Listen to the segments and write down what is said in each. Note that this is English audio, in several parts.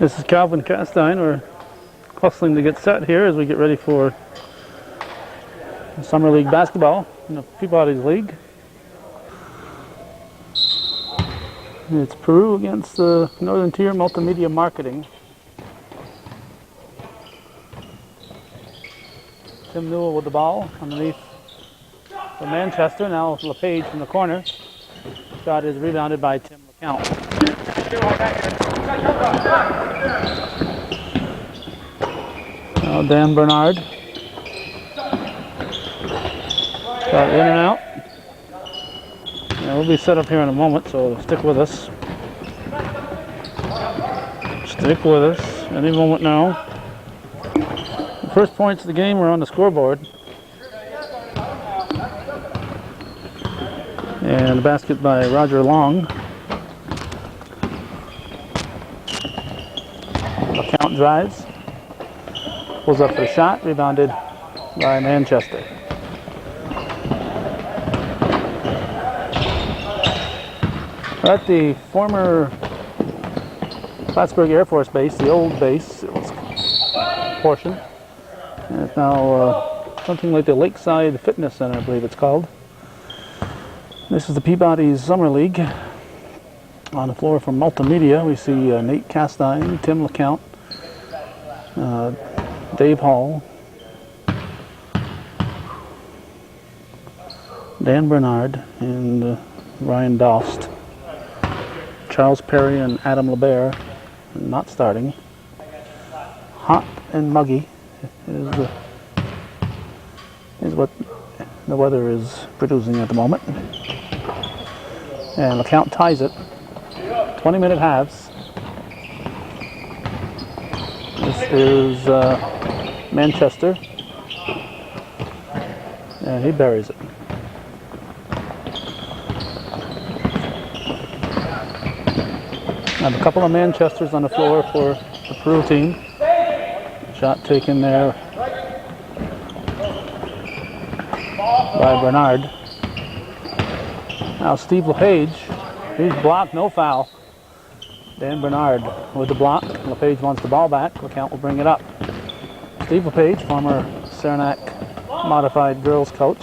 This is Calvin Castine. We're hustling to get set here as we get ready for Summer League basketball in the Peabody's League. It's Peru against the Northern Tier Multimedia Marketing. Tim Newell with the ball underneath for Manchester. Now LePage from the corner. Shot is rebounded by Tim LeCount. Now Dan Bernard. Shot in and out. Yeah, we'll be set up here in a moment, so stick with us. Stick with us. Any moment now. The first points of the game are on the scoreboard. And a basket by Roger Long. LeCount drives. Pulls up for a shot. Rebounded by Manchester. At the former Plattsburgh Air Force Base, the old base, it was portion. And it's now something like the Lakeside Fitness Center, I believe it's called. This is the Peabody's Summer League. On the floor from Multimedia, we see Nate Castine, Tim LeCount, Dave Hall, Dan Bernard, and Ryan Dost. Charles Perry and Adam LeBaire not starting. Hot and muggy is what the weather is producing at the moment. And LeCount ties it. 20-minute halves. This is Manchester. And he buries it. Have a couple of Manchesters on the floor for the Peru team. Shot taken there by Bernard. Now Steve LePage, he's blocked, no foul. Dan Bernard with the block. LePage wants the ball back. LeCount will bring it up. Steve LePage, former Saranac modified girls coach.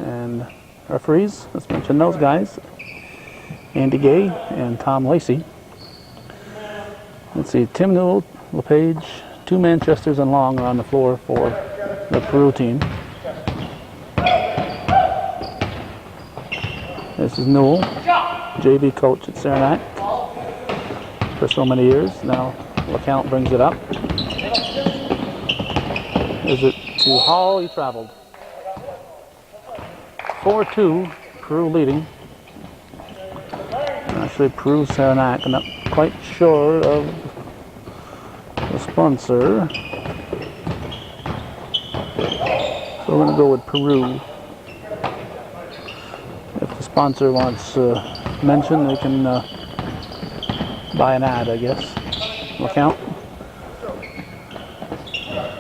And referees, let's mention those guys. Andy Gay and Tom Lacey. Let's see, Tim Newell, LePage, two Manchesters and Long are on the floor for the Peru team. This is Newell, JV coach at Saranac for so many years. Now LeCount brings it up. Is it to Hall? He traveled. 4-2, Peru leading. Actually, Peru Saranac. I'm not quite sure of the sponsor. So we're going to go with Peru. If the sponsor wants mention, they can buy an ad, I guess. LeCount.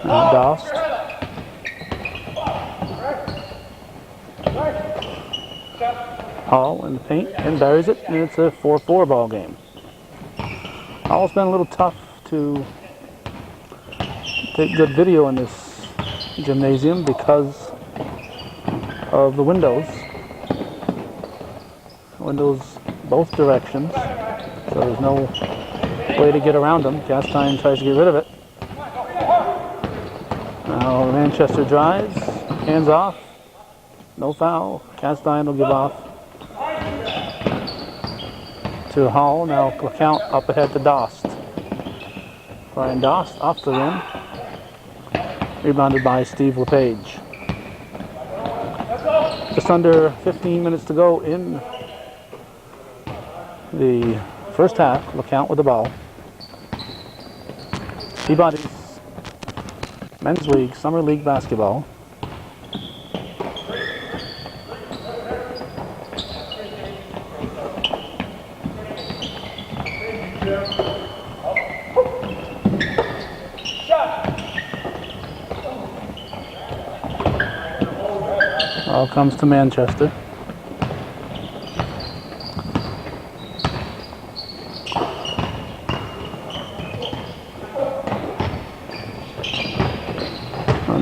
Dost. Hall in the paint and buries it, and it's a 4-4 ball game. Hall's been a little tough to take good video in this gymnasium because of the windows. Windows both directions, so there's no way to get around them. Castine tries to get rid of it. Now Manchester drives, hands off, no foul. Castine will give off to Hall. Now LeCount up ahead to Dost. Brian Dost off the rim. Rebounded by Steve LePage. Just under 15 minutes to go in the first half. LeCount with the ball. Peabody's Men's League, Summer League basketball. Ball comes to Manchester.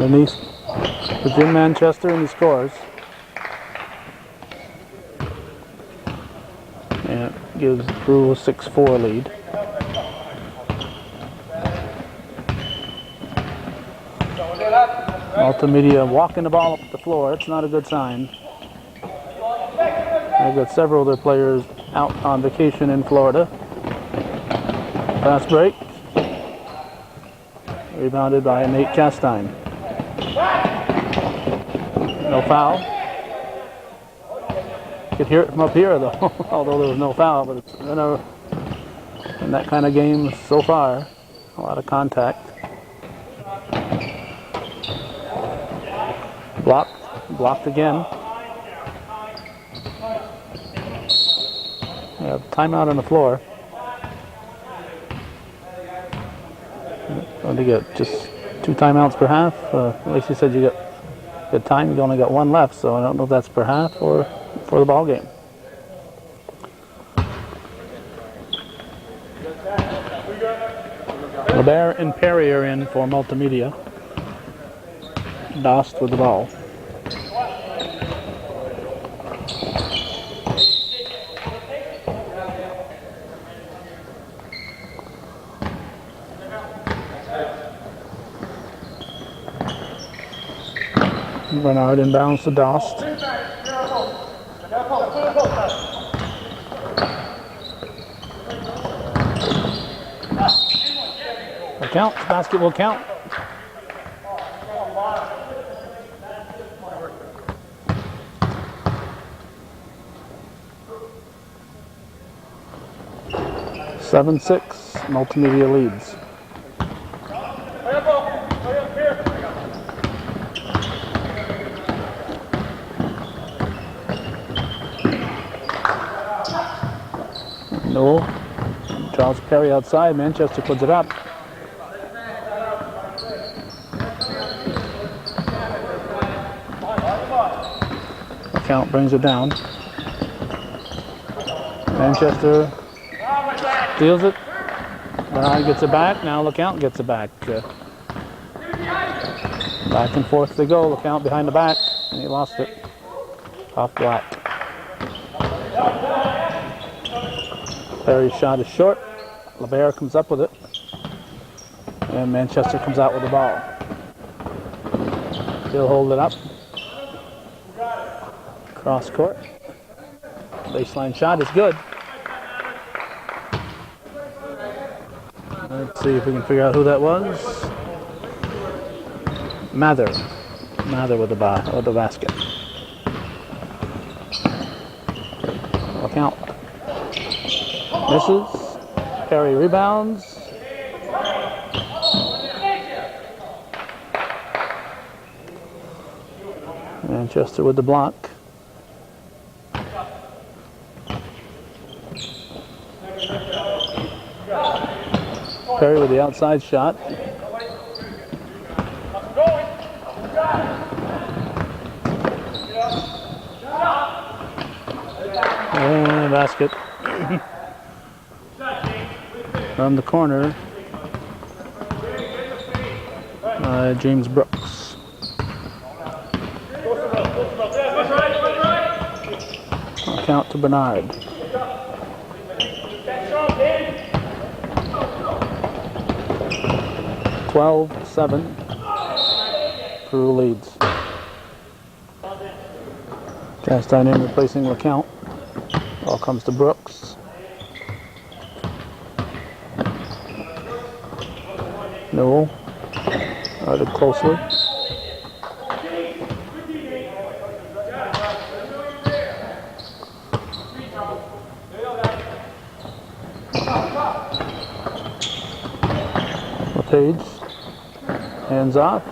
Underneath for Jim Manchester, and he scores. And it gives Brew a 6-4 lead. Multimedia walking the ball up the floor. It's not a good sign. They've got several of their players out on vacation in Florida. Fast break. Rebounded by Nate Castine. No foul. You could hear it from up here though, although there was no foul, but it's in that kind of game so far, a lot of contact. Blocked again. Yeah, timeout on the floor. Going to get just 2 timeouts per half. At least you said you got good time. You only got 1 left, so I don't know if that's per half or for the ball game. LeBert and Perry are in for Multimedia. Dost with the ball. Bernard inbounds to Dost. The count, basket will count. Seven, 6, Multimedia leads. No. Charles Perry outside. Manchester puts it up. The count brings it down. Manchester steals it. Bernard gets it back. Now LeCount gets it back. Back and forth they go. LeCount behind the back. And he lost it. Off Black. Perry's shot is short. LeBert comes up with it. And Manchester comes out with the ball. Still hold it up. Cross court. Baseline shot is good. Let's see if we can figure out who that was. Mather with the basket. LeCount. Misses. Perry rebounds. Manchester with the block. Perry with the outside shot. And basket. From the corner. James Brooks. Count to Bernard. (12-7). Peru leads. Castine in replacing LeCount. Ball comes to Brooks. No. Guarded closely. LePage. Hands off.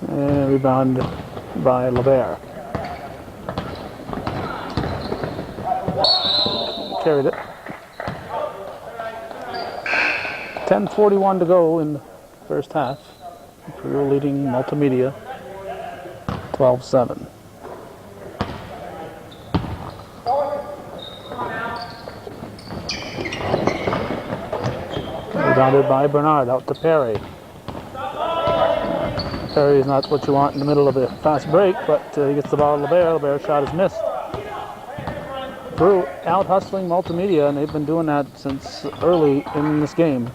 And rebound by LeBert. Carried it. 10:41 to go in the first half. Peru leading Multimedia 12-7. Rebounded by Bernard out to Perry. Perry is not what you want in the middle of a fast break, but he gets the ball to LeBaire. LeBaire's shot is missed. Peru out hustling Multimedia, and they've been doing that since early in this game.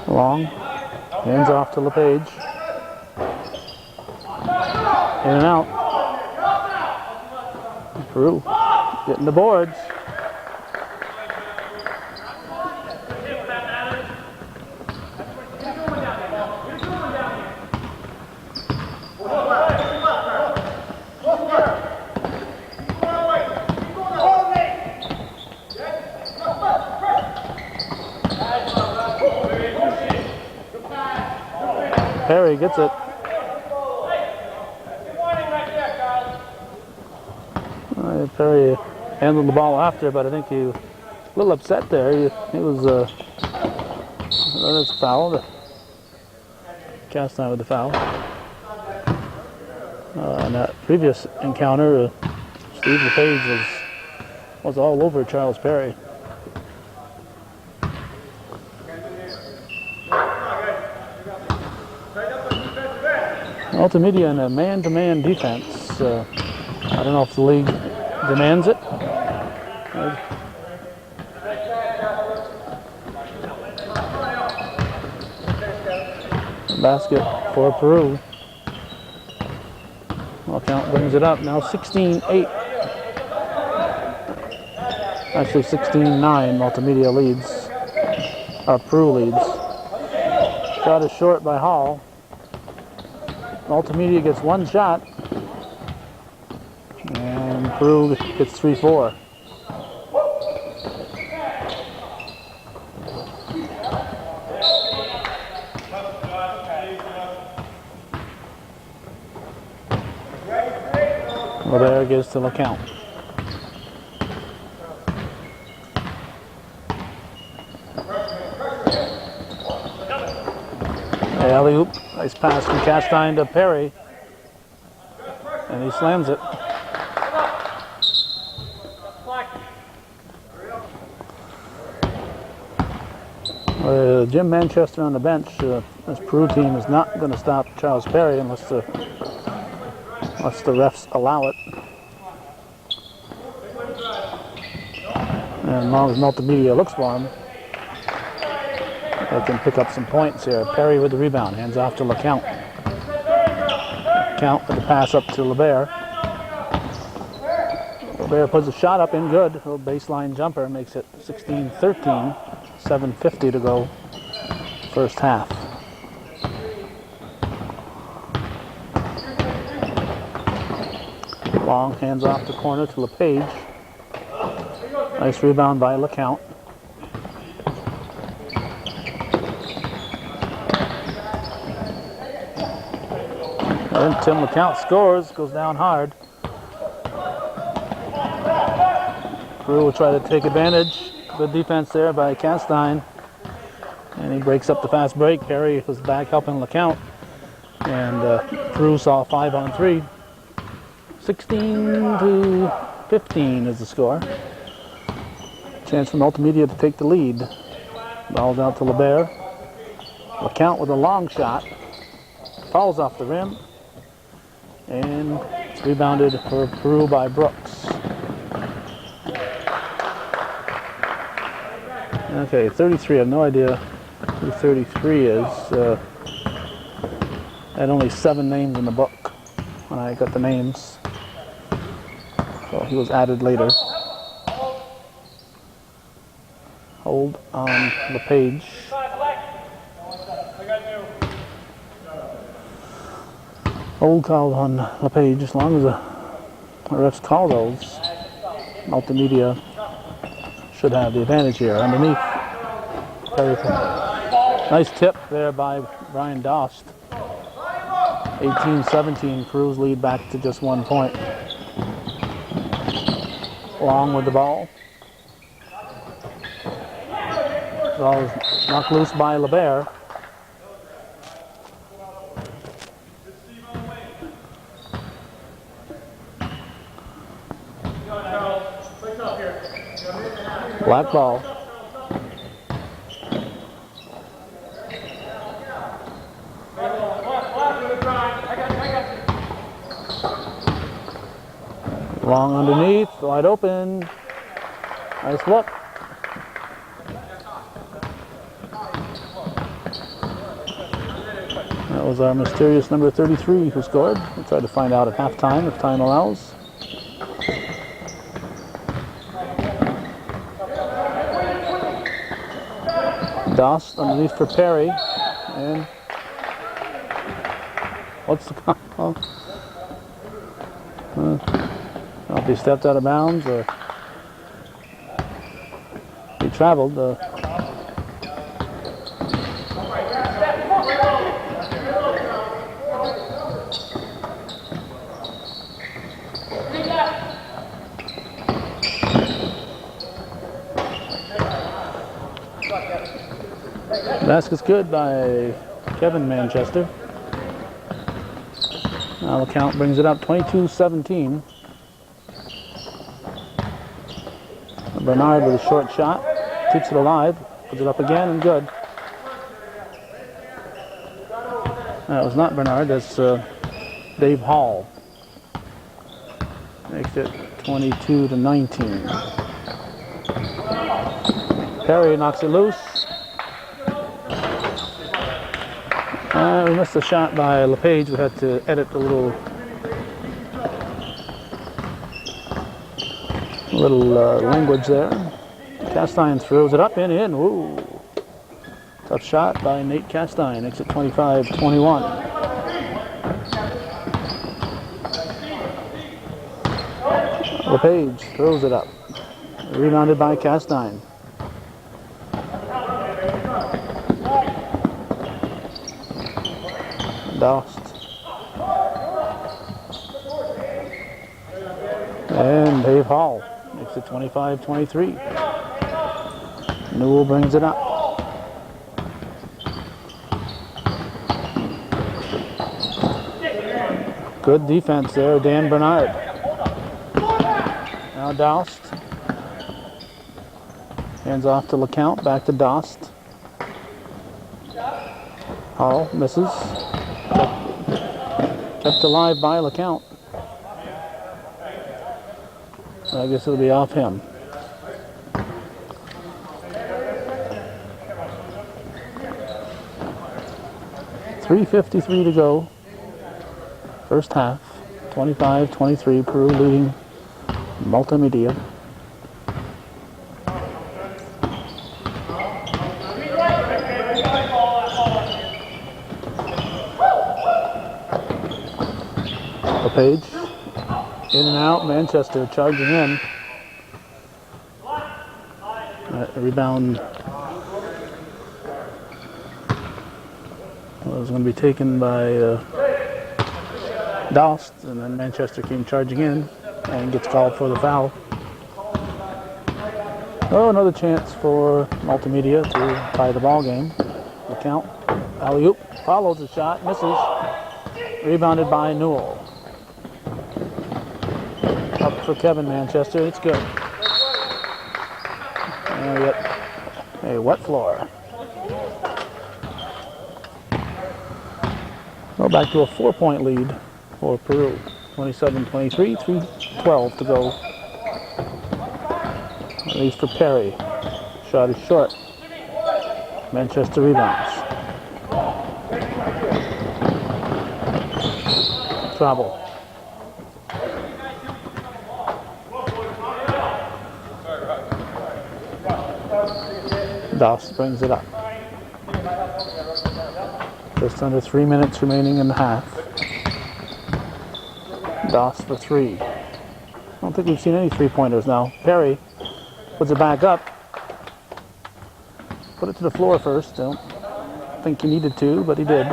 Long, hands off to LePage. In and out. Peru getting the boards. Perry gets it. Perry handled the ball after, but I think he was a little upset there. He was that's a foul. Castine with the foul. In that previous encounter, Steve LePage was all over Charles Perry. Multimedia in a man-to-man defense. I don't know if the league demands it. Basket for Peru. Count brings it up. Now 16-8. Actually 16-9. Multimedia leads. Peru leads. Shot is short by Hall. Multimedia gets one shot. And Peru gets 3-4. LeBaire gives to LeCount. Alley-oop. Nice pass from Castine to Perry. And he slams it. Jim Manchester on the bench. This Peru team is not going to stop Charles Perry unless the refs allow it. And as long as Multimedia looks for him, they can pick up some points here. Perry with the rebound, hands off to LeCount. LeCount with the pass up to LeBaire. LeBaire puts a shot up in good. A little baseline jumper makes it 16-13. 7:50 to go, first half. Long, hands off the corner to LePage. Nice rebound by LeCount. And Tim LeCount scores, goes down hard. Peru will try to take advantage. Good defense there by Castine. And he breaks up the fast break. Perry was back helping LeCount. And Peru saw 5-on-3. 16-15 is the score. Chance for Multimedia to take the lead. Ball down to LeBaire. LeCount with a long shot. Falls off the rim. And it's rebounded for Peru by Brooks. Okay, 33. I have no idea who 33 is. I had only 7 names in the book when I got the names. So he was added later. Hold on LePage. Hold called on LePage. As long as the refs call those, Multimedia should have the advantage here. Underneath. Nice tip there by Brian Dost. 18-17, Peru's lead back to just 1 point. Long with the ball. Ball is knocked loose by LeBaire. Black ball. Long underneath, wide open. Nice look. That was our mysterious number 33 who scored. We'll try to find out at halftime if time allows. Doss underneath for Perry. And what's the call? I don't know if he stepped out of bounds or he traveled. Basket's good by Kevin Manchester. Now the count brings it up 22-17. Bernard with a short shot. Keeps it alive. Puts it up again and good. That was not Bernard. That's Dave Hall. Makes it 22-19. Perry knocks it loose. We missed a shot by LePage. We had to edit a little language there. Castine throws it up and in. Ooh. Tough shot by Nate Castine. Makes it 25-21. LePage throws it up. Rebounded by Castine. Dost. And Dave Hall makes it 25-23. Newell brings it up. Good defense there, Dan Bernard. Now Dost. Hands off to LeCount, back to Dost. Hall misses. Kept alive by LeCount. I guess it'll be off him. .353 to go. First half. 25-23. Peru leading Multimedia. LePage. In and out. Manchester charging in. Rebound was going to be taken by Dost, and then Manchester came charging in and gets called for the foul. Oh, another chance for Multimedia to tie the ball game. The count. Alley-oop. Follows the shot. Misses. Rebounded by Newell. Up for Kevin Manchester. It's good. And we get a wet floor. Go back to a 4-point lead for Peru. 27-23, 3:12 to go. At least for Perry. Shot is short. Manchester rebounds. Trouble. Doss brings it up. Just under 3 minutes remaining in the half. Doss for three. I don't think we've seen any three-pointers now. Perry puts it back up. Put it to the floor first. Don't think he needed to, but he did.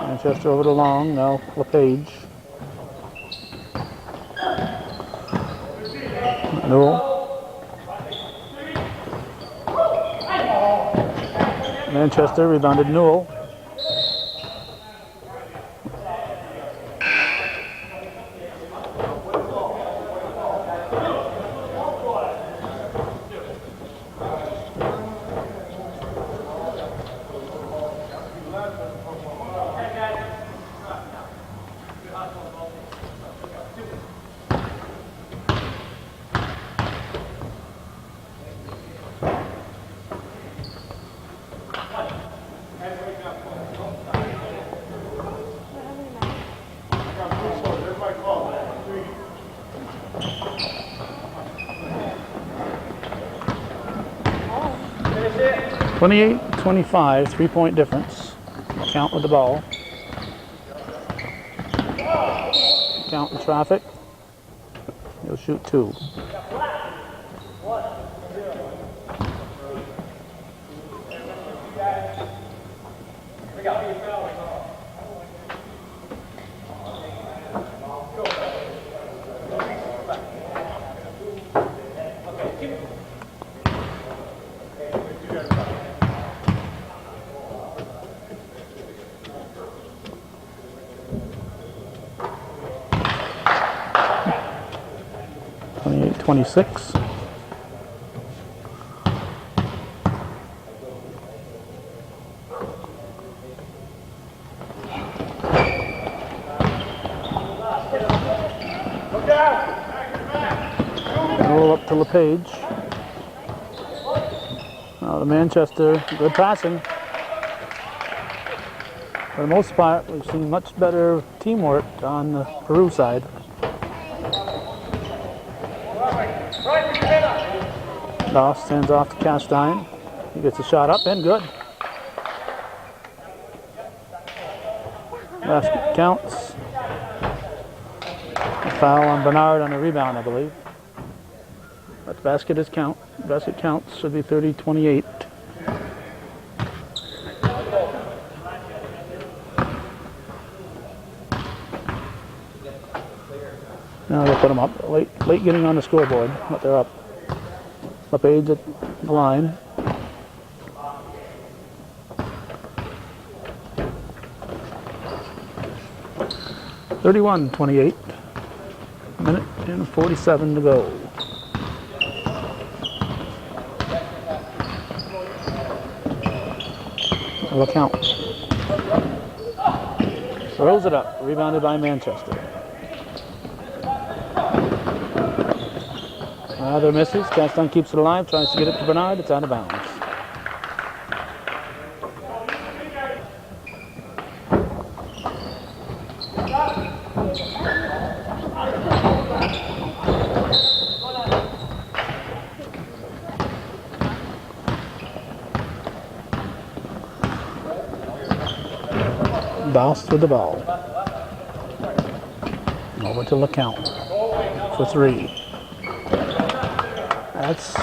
Manchester over the long. Now LePage. Newell. Manchester rebounded Newell. 28-25, 3-point difference. Count with the ball. Count in traffic. He'll shoot 2. Twenty-six. Roll up to LePage. Now to Manchester. Good passing. For the most part, we've seen much better teamwork on the Peru side. Doss hands off to Castine. He gets a shot up and good. Basket counts. A foul on Bernard on a rebound, I believe. But the basket is count. Basket counts. Should be 30-28. Now they put them up. Late getting on the scoreboard, but they're up. LePage at the line. (31-28). Minute and 47 to go. Look count. Throws it up. Rebounded by Manchester. Another misses. Castine keeps it alive. Tries to get it to Bernard. It's out of bounds. Doss with the ball. Over to LeCount for 3. That's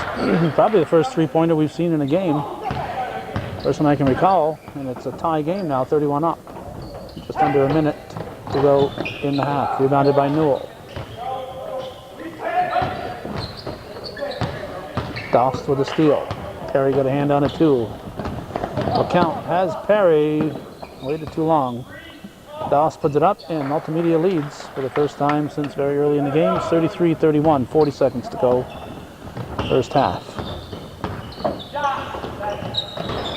probably the first 3-pointer we've seen in a game. First one I can recall, and it's a tie game now, 31 up. Just under a minute to go in the half. Rebounded by Newell. Doss with a steal. Perry got a hand on it too. LeCount has Perry. Waited too long. Doss puts it up, and Multimedia leads for the first time since very early in the game. It's 33-31, 40 seconds to go. First half.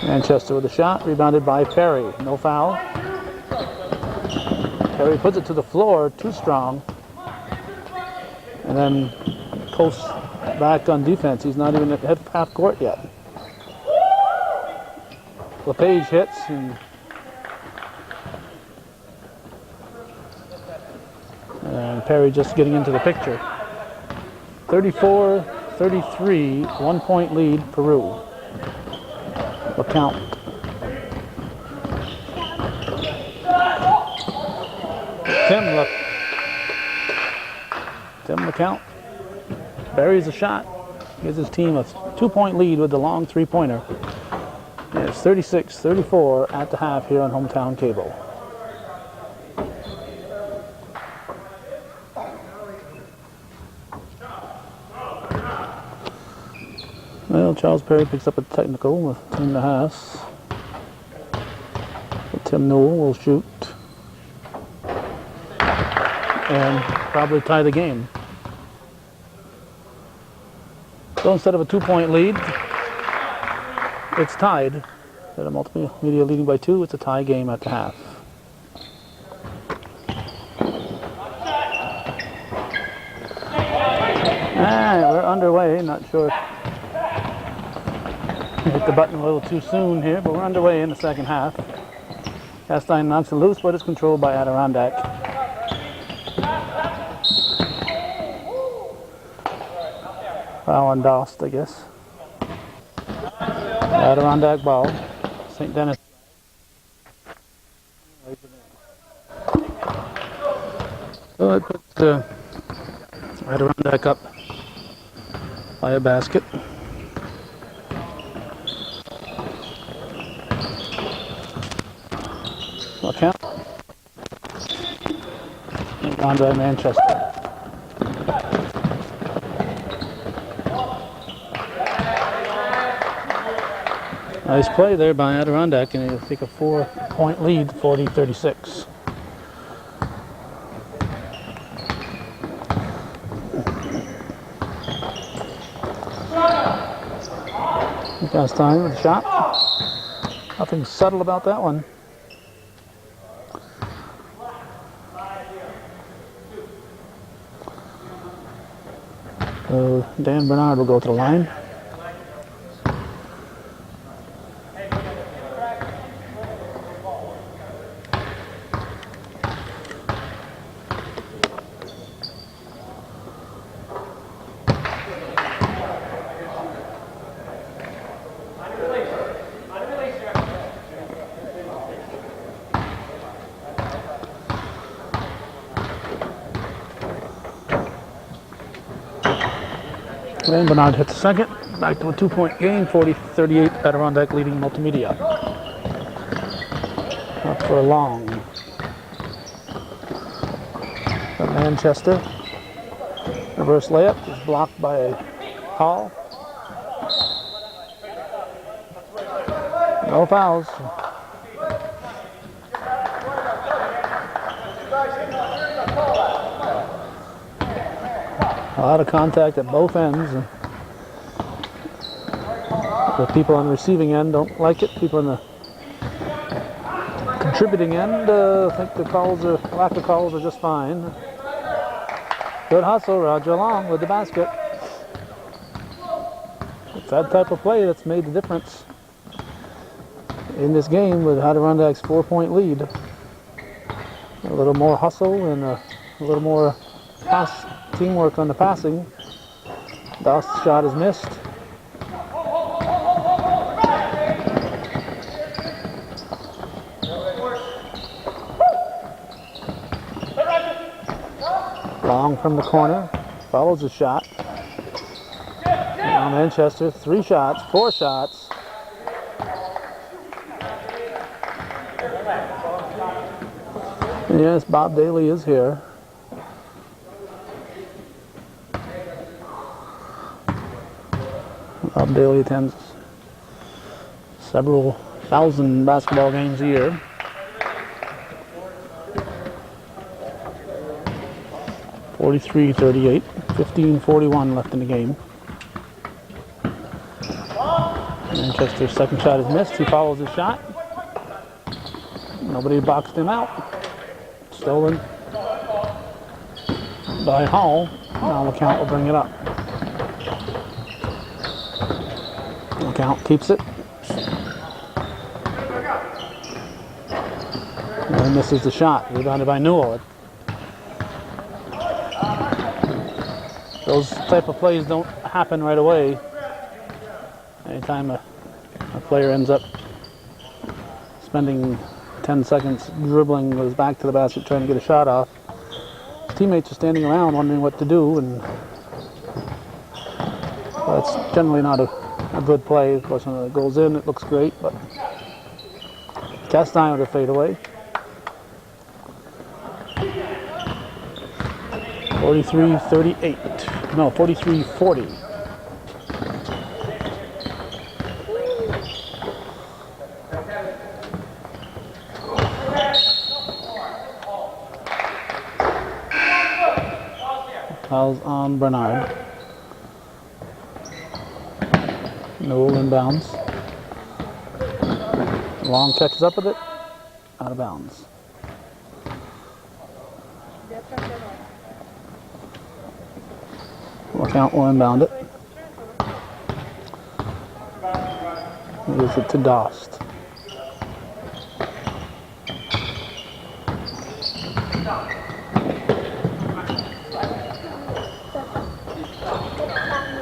Manchester with a shot, rebounded by Perry. No foul. Perry puts it to the floor, too strong. And then posts back on defense. He's not even at half court yet. LePage hits, and Perry just getting into the picture. 34-33, 1-point lead, Peru. LeCount. Tim LeCount buries a shot. Gives his team a 2-point lead with the long 3-pointer. It's 36-34 at the half here on Hometown Cable. Well, Charles Perry picks up a technical with Tim Nahas. Tim Newell will shoot and probably tie the game. So instead of a 2-point lead, it's tied. Instead of Multimedia leading by 2, it's a tie game at the half. And we're underway. Not sure. Hit the button a little too soon here, but we're underway in the second half. Castine knocks it loose, but it's controlled by Adirondack. Foul on Dost, I guess. Adirondack ball. St. Denis. So I put Adirondack up by a basket. Look out. Adirondack Manchester. Nice play there by Adirondack, and he'll take a 4-point lead, 40-36. Time with the shot. Nothing subtle about that one. So Dan Bernard will go to the line. Dan Bernard hits the second. Back to a 2-point game, 40-38. Adirondack leading Multimedia. Up for a long. From Manchester. Reverse layup is blocked by Hall. No fouls. A lot of contact at both ends. The people on the receiving end don't like it. People on the contributing end think the lack of calls are just fine. Good hustle, Roger Long with the basket. It's that type of play that's made the difference in this game with Adirondack's 4-point lead. A little more hustle and a little more teamwork on the passing. Dost's shot is missed. Long from the corner, follows the shot. Now Manchester, 3 shots, 4 shots. And yes, Bob Daly is here. Bob Daly attends several thousand basketball games a year. 43-38, 15:41 left in the game. Manchester's second shot is missed. He follows his shot. Nobody boxed him out. Stolen by Hall. Now LeCount will bring it up. LeCount keeps it. And misses the shot. Rebounded by Newell. Those type of plays don't happen right away. Anytime a player ends up spending 10 seconds dribbling with his back to the basket trying to get a shot off, his teammates are standing around wondering what to do, and that's generally not a good play. Of course, when it goes in, it looks great, but Castine with a fadeaway. 43-38. No, 43-40. Fouls on Bernard. Newell inbounds. Long catches up with it. Out of bounds. LeCount will inbound it. Gives it to Dost.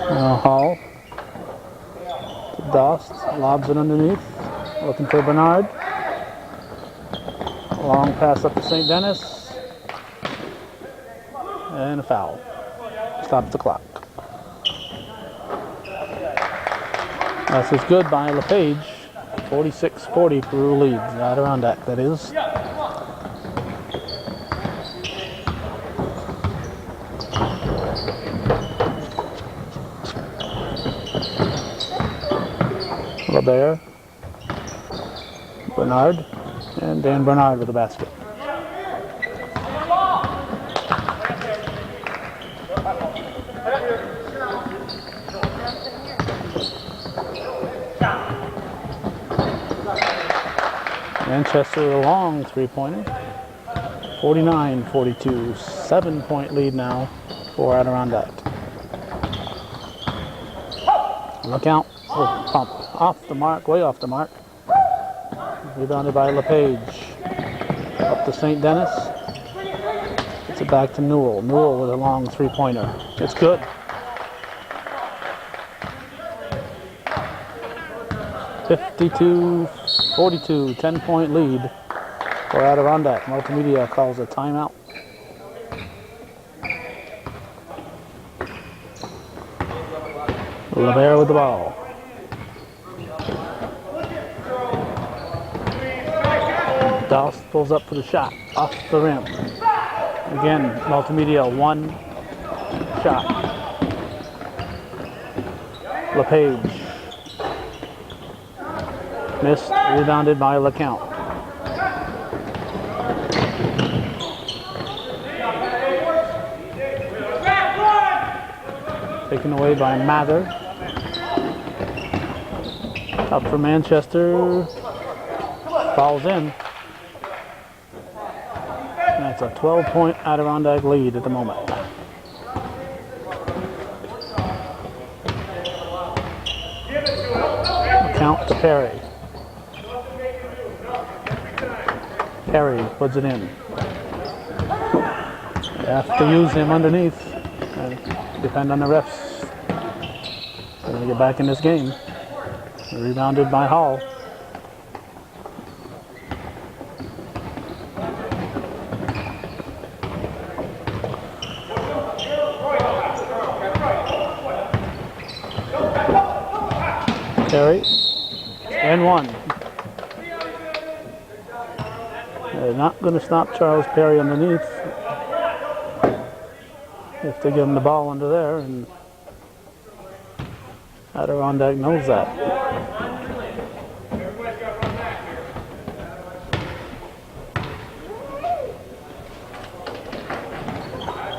Now Hall to Dost. Lobs it underneath. Looking for Bernard. Long pass up to St. Denis. And a foul. Stops the clock. This is good by LePage. 46-40, Peru leads. Adirondack, that is. LeBert, Bernard, and Dan Bernard with the basket. Manchester a long three-pointer. 49-42, 7-point lead now for Adirondack. Look out. Oh, pump. Off the mark, way off the mark. Rebounded by LePage. Up to St. Denis. Gets it back to Newell. Newell with a long three-pointer. It's good. (52-42), 10-point lead for Adirondack. Multimedia calls a timeout. LeBert with the ball. Doss pulls up for the shot. Off the rim. Again, Multimedia, one shot. LePage. Missed, rebounded by LeCount. Taken away by Mather. Up for Manchester. Falls in. And it's a 12-point Adirondack lead at the moment. Count to Perry. Perry puts it in. They have to use him underneath. Depend on the refs. They're going to get back in this game. Rebounded by Hall. Perry, and one. They're not going to stop Charles Perry underneath if they give him the ball under there, and Adirondack knows that.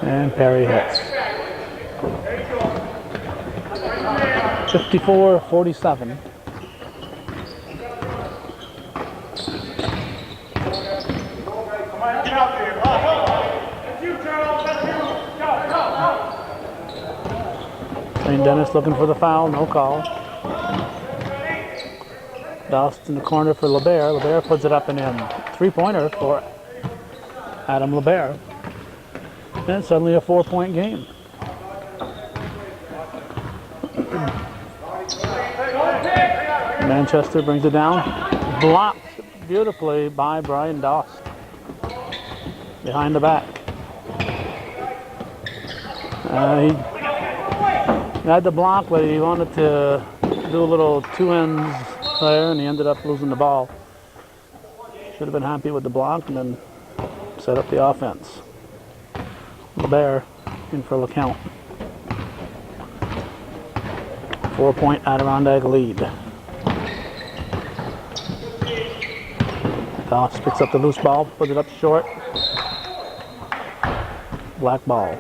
And Perry hits. 54-47. St. Denis looking for the foul, no call. Doss in the corner for LeBert. LeBert puts it up and in. Three-pointer for Adam LeBert. And suddenly a 4-point game. Manchester brings it down. Blocked beautifully by Brian Doss. Behind the back. He had the block, but he wanted to do a little two ends there, and he ended up losing the ball. Should have been happy with the block and then set up the offense. LeBert in for LeCount. 4-point Adirondack lead. Doss picks up the loose ball, puts it up short. Black ball.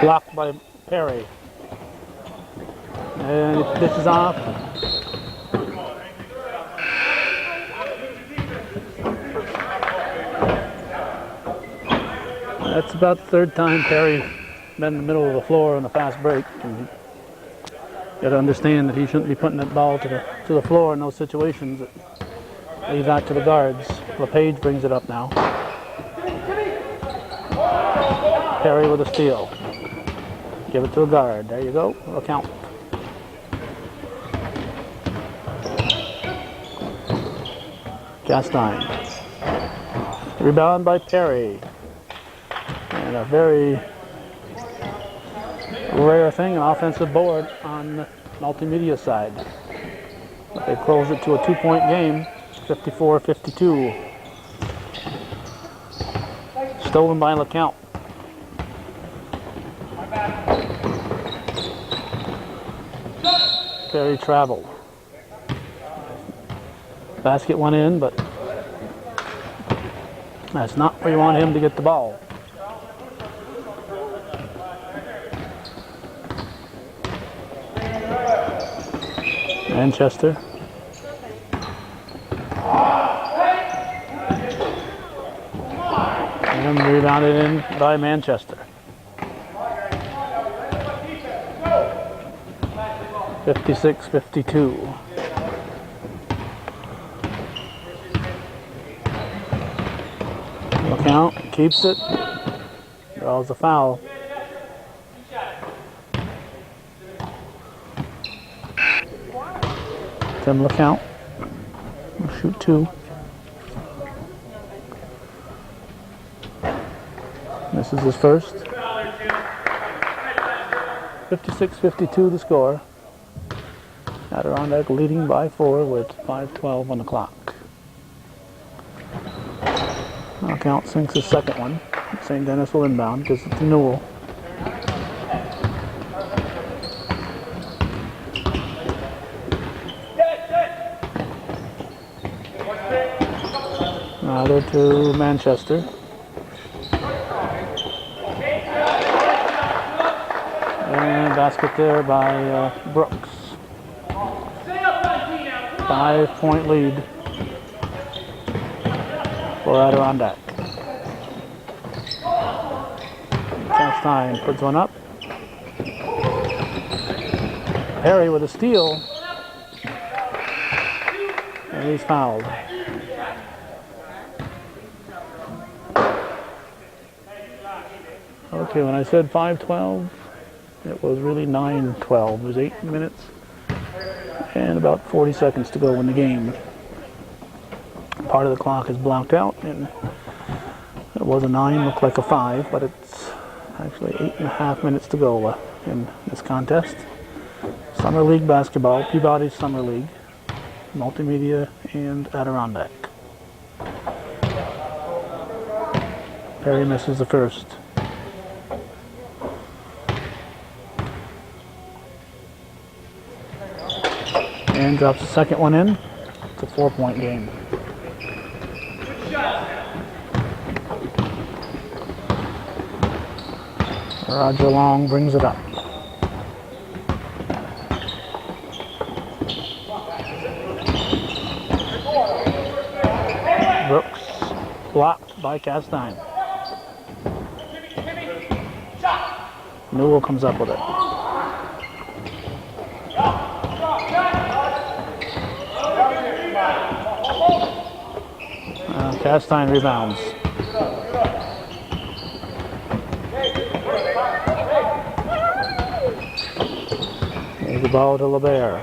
Blocked by Perry. And it dishes off. That's about the third time Perry's been in the middle of the floor on a fast break. And got to understand that he shouldn't be putting that ball to the floor in those situations. Leave that to the guards. LePage brings it up now. Perry with a steal. Give it to a guard. There you go. A count. Castine. Rebound by Perry. And a very rare thing, an offensive board on the multimedia side. But they close it to a 2-point game, 54-52. Stolen by LeCount. Perry traveled. Basket went in, but that's not where you want him to get the ball. Manchester. And rebounded in by Manchester. 56-52. LeCount keeps it. Draws a foul. Tim LeCount will shoot 2. This is his first. 56-52 the score. Adirondack leading by 4 with 5:12 on the clock. LeCount sinks his second one. St. Denis will inbound, gives it to Newell. Another to Manchester. And basket there by Brooks. 5-point lead for Adirondack. Castine puts one up. Perry with a steal. And he's fouled. Okay, when I said 5:12, it was really 9:12. It was 8 minutes and about 40 seconds to go in the game. Part of the clock is blocked out, and it was a 9, looked like a 5, but it's actually 8.5 minutes to go in this contest. Summer League basketball, Peabody Summer League, Multimedia, and Adirondack. Perry misses the first. And drops the second one in. It's a 4-point game. Roger Long brings it up. Brooks blocked by Castine. Newell comes up with it. Castine rebounds. There's the ball to LeBert.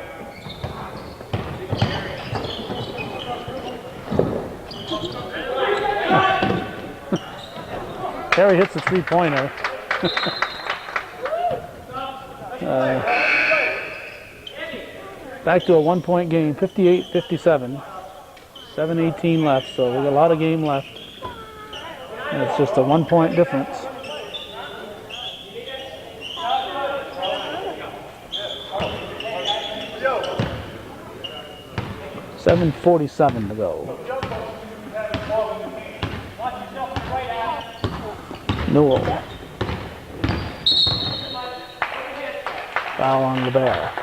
Perry hits a 3-pointer. Back to a 1-point game, 58-57. 7:18 left, so we got a lot of game left. And it's just a 1-point difference. $7:47 to go. Newell. Foul on LeBert.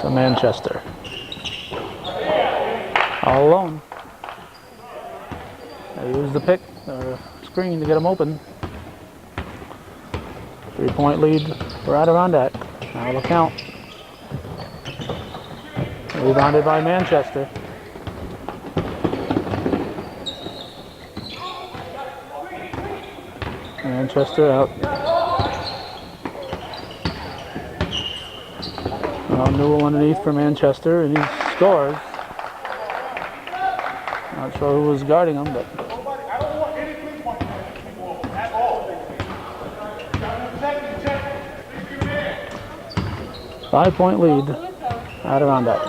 To Manchester. All alone. They use the pick or screen to get them open. 3-point lead for Adirondack. Now the count. Rebounded by Manchester. Manchester out. Well, Newell underneath for Manchester, and he scores. Not sure who was guarding him, but 5-point lead, Adirondack.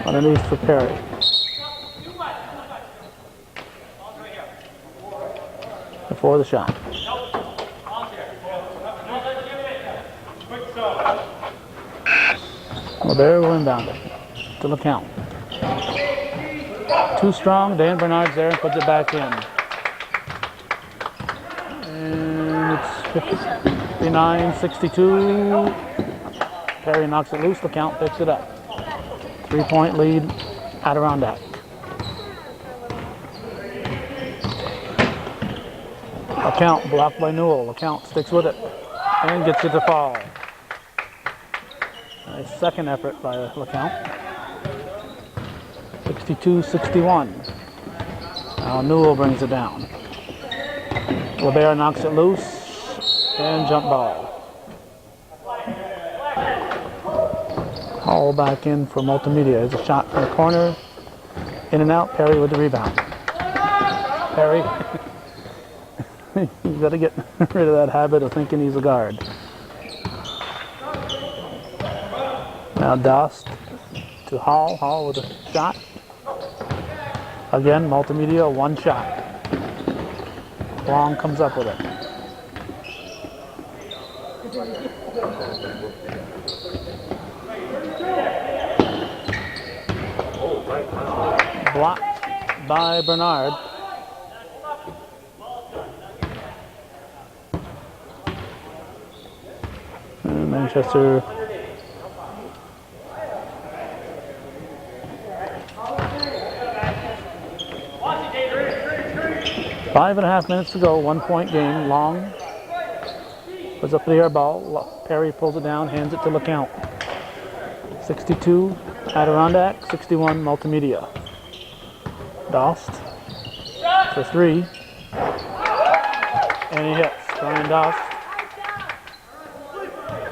Underneath for Perry. Before the shot. LeBaire will inbound it to the count. Too strong. Dan Bernard's there and puts it back in. And it's 59-62. Perry knocks it loose. The count picks it up. 3-point lead, Adirondack. LeCount blocked by Newell. LeCount sticks with it and gets it to fall. Nice second effort by LeCount. 62-61. Now Newell brings it down. LeBaire knocks it loose and jump ball. Hall back in for Multimedia. There's a shot from the corner. In and out. Perry with the rebound. Perry. You've got to get rid of that habit of thinking he's a guard. Now Dost to Hall. Hall with a shot. Again, Multimedia, one shot. Long comes up with it. Blocked by Bernard. And Manchester Five and a half minutes to go, 1-point game. Long puts up the air ball. Perry pulls it down, hands it to LeCount. 62 Adirondack, 61 Multimedia. Dost for three. And he hits. Brian Dost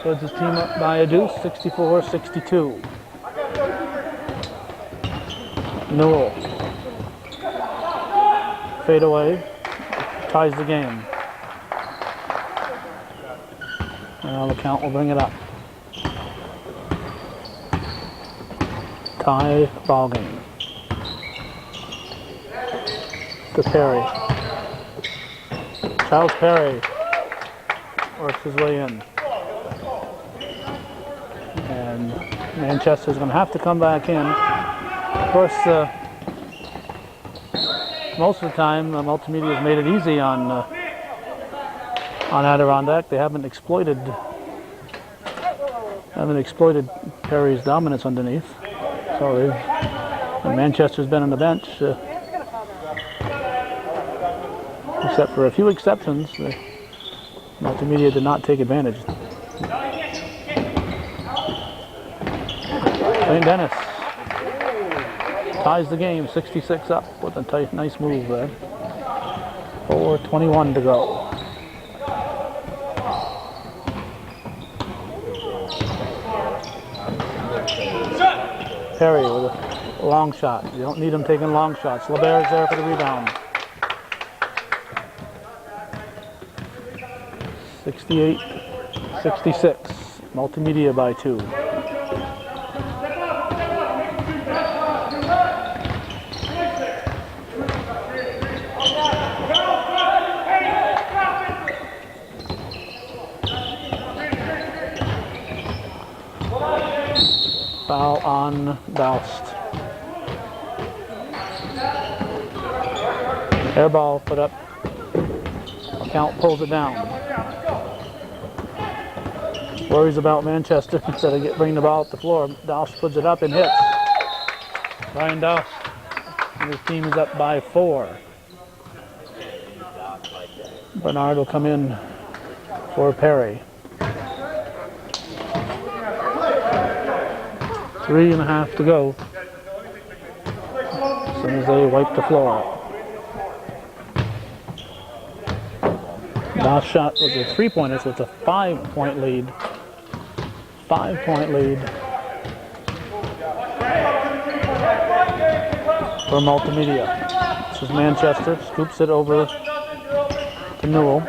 puts his team up by a deuce, 64-62. Newell. Fade away. Ties the game. Now LeCount will bring it up. Tie ball game. To Perry. Charles Perry works his way in. And Manchester's going to have to come back in. Of course, most of the time, Multimedia has made it easy on Adirondack. They haven't exploited Perry's dominance underneath. So when Manchester's been on the bench, except for a few exceptions, Multimedia did not take advantage. St. Dennis ties the game, 66 up with a tight, nice move there. 4:21 to go. Perry with a long shot. You don't need him taking long shots. LeBaire's there for the rebound. 68-66. Multimedia by 2. Foul on Doust. Air ball put up. LeCount pulls it down. Worries about Manchester instead of bringing the ball up the floor. Doust puts it up and hits. Brian Doust And his team is up by 4. Bernard will come in for Perry. 3.5 to go. As soon as they wipe the floor. Last shot was a 3-pointer, so it's a 5-point lead. 5-point lead for Multimedia. This is Manchester, scoops it over to Newell.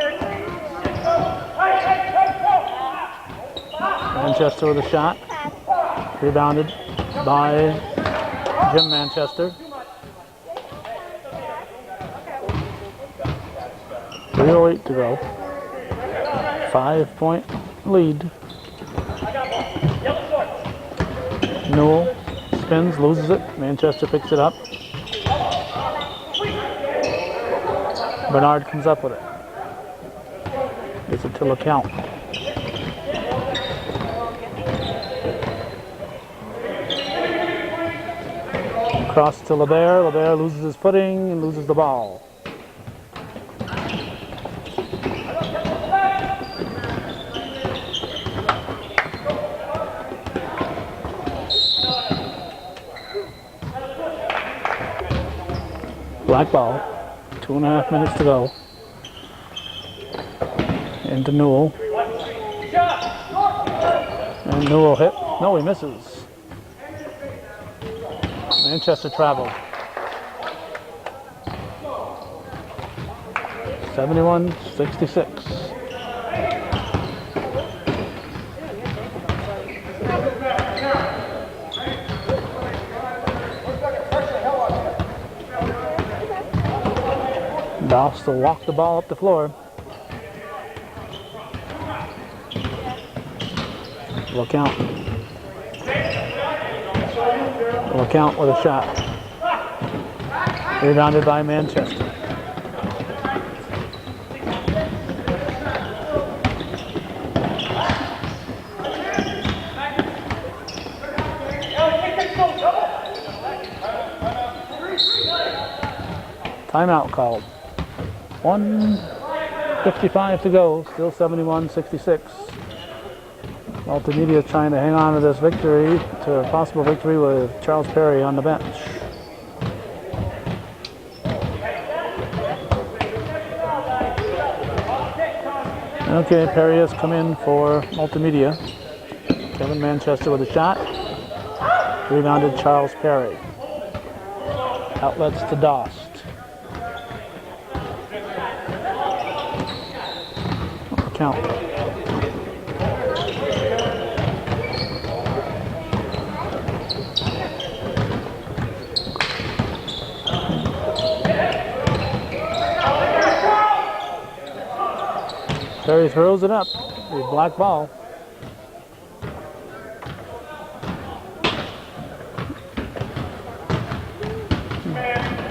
Manchester with a shot, rebounded by Jim Manchester. 3:08 to go. 5-point lead. Newell spins, loses it. Manchester picks it up. Bernard comes up with it. Gets it to LeCount. Cross to LeBert. LeBert loses his footing and loses the ball. Black ball. 2.5 minutes to go. Into Newell. And Newell hit. No, he misses. Manchester traveled. 71-66. Doss will walk the ball up the floor. LeCount. LeCount with a shot. Rebounded by Manchester. Timeout called. 1:55 to go, still 71-66. Multimedia trying to hang on to this victory, to a possible victory with Charles Perry on the bench. Okay, Perry has come in for Multimedia. Kevin Manchester with a shot. Rebounded Charles Perry. Outlets to Dost. Count. Perry throws it up. A black ball.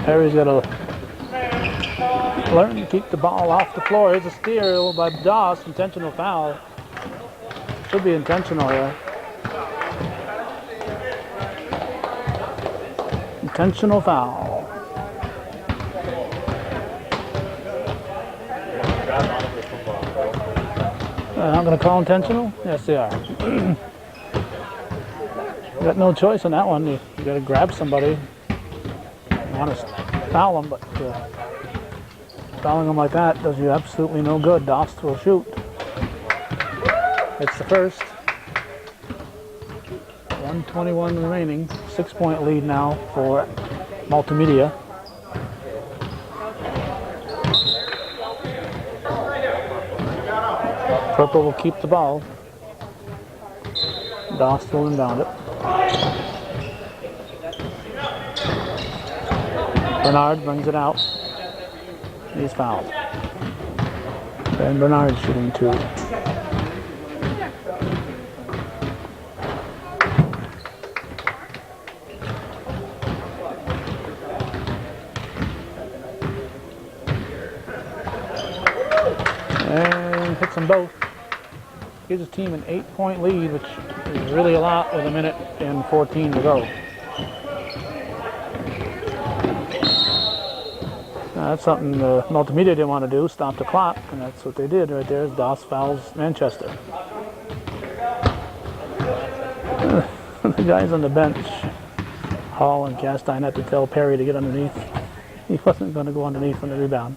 Perry's got to learn to keep the ball off the floor. Here's a steal by Doss. Intentional foul. Should be intentional here. Intentional foul. I'm going to call intentional? Yes, they are. Got no choice on that one. You got to grab somebody. You want to foul them, but fouling them like that does you absolutely no good. Dost will shoot. It's the first. 1:21 remaining. 6-point lead now for Multimedia. Purple will keep the ball. Dost will inbound it. Bernard brings it out. He's fouled. And Bernard shooting 2. And hits them both. Gives his team an 8-point lead, which is really a lot with 1:14 to go. That's something the multimedia didn't want to do, stop the clock, and that's what they did right there. Doss fouls Manchester. The guys on the bench, Hall and Castine, had to tell Perry to get underneath. He wasn't going to go underneath on the rebound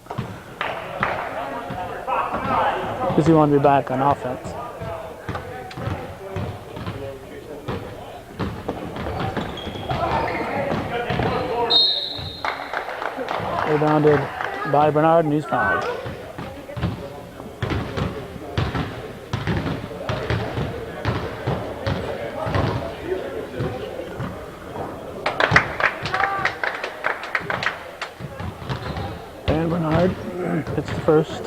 because he wanted to be back on offense. Rebounded by Bernard, and he's fouled. And Bernard hits the first.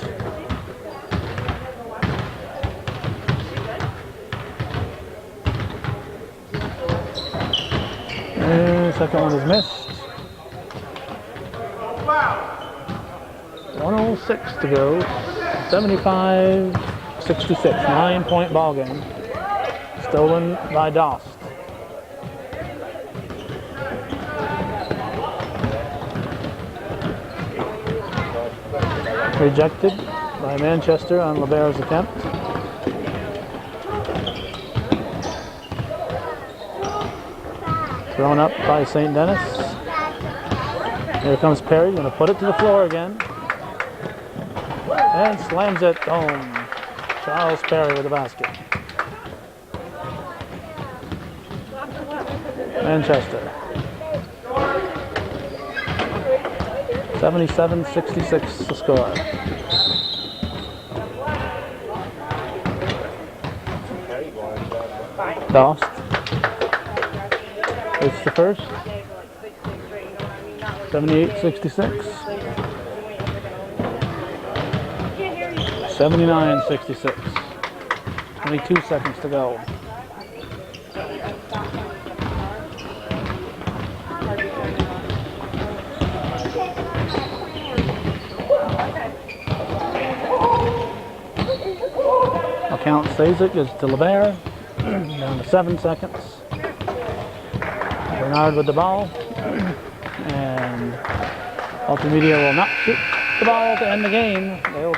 And the second one is missed. 1:06 to go. 75-66. 9-point ball game. Stolen by Doss. Rejected by Manchester on Libero's attempt. Thrown up by St. Denis. Here comes Perry, going to put it to the floor again. And slams it home. Charles Perry with the basket. Manchester. 77-66 the score. Dost. It's the first. 78-66. 79-66. 22 seconds to go. Count saves it, gives it to Libero. Down to 7 seconds. Bernard with the ball. And Multimedia will not shoot the ball to end the game. They'll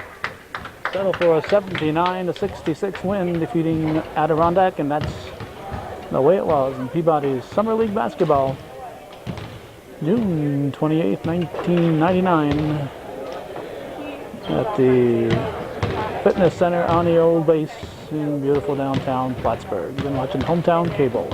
settle for a 79-66 win, defeating Adirondack, and that's the way it was in Peabody's Summer League basketball. June 28th, 1999 at the Fitness Center on the old base in beautiful downtown Plattsburgh. You've been watching Hometown Cable.